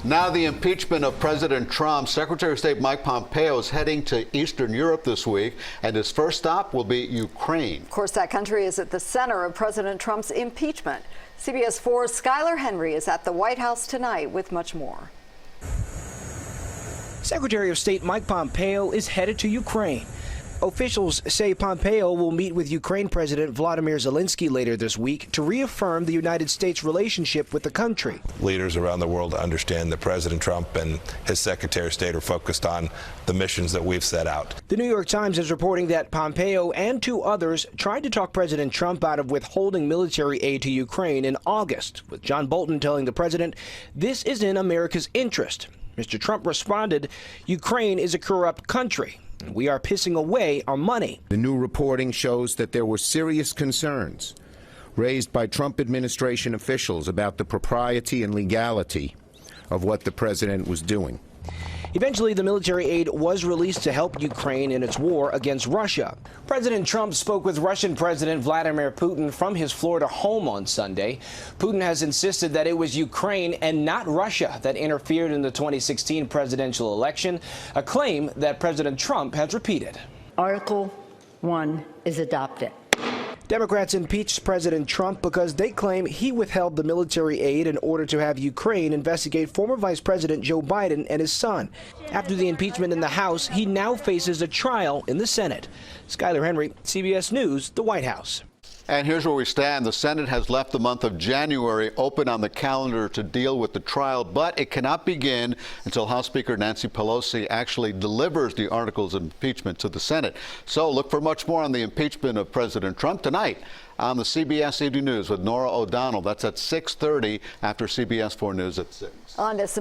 Now the impeachment of President Trump. Secretary of State Mike Pompeo is heading to Eastern Europe this week, and his first stop will be Ukraine. Of course, that country is at the center of President Trump's impeachment. CBS 4's Skyler Henry is at the White House tonight with much more. Secretary of State Mike Pompeo is headed to Ukraine. Officials say Pompeo will meet with Ukraine President Volodymyr Zelensky later this week to reaffirm the United States' relationship with the country. Leaders around the world understand that President Trump and his Secretary of State are focused on the missions that we've set out. The New York Times is reporting that Pompeo and two others tried to talk President Trump out of withholding military aid to Ukraine in August, with John Bolton telling the president this is in America's interest. Mr. Trump responded, "Ukraine is a corrupt country. We are pissing away our money." The new reporting shows that there were serious concerns raised by Trump administration officials about the propriety and legality of what the president was doing. Eventually, the military aid was released to help Ukraine in its war against Russia. President Trump spoke with Russian President Vladimir Putin from his Florida home on Sunday. Putin has insisted that it was Ukraine and not Russia that interfered in the 2016 presidential election, a claim that President Trump has repeated. Article 1 is adopted. Democrats impeached President Trump because they claim he withheld the military aid in order to have Ukraine investigate former Vice President Joe Biden and his son. After the impeachment in the House, he now faces a trial in the Senate. Skyler Henry, CBS News, the White House. And here's where we stand. The Senate has left the month of January open on the calendar to deal with the trial, but it cannot begin until House Speaker Nancy Pelosi actually delivers the articles of impeachment to the Senate. So look for much more on the impeachment of President Trump tonight on the CBS Evening News with Norah O'Donnell. That's at 6:30 after CBS 4 News at 6. On to some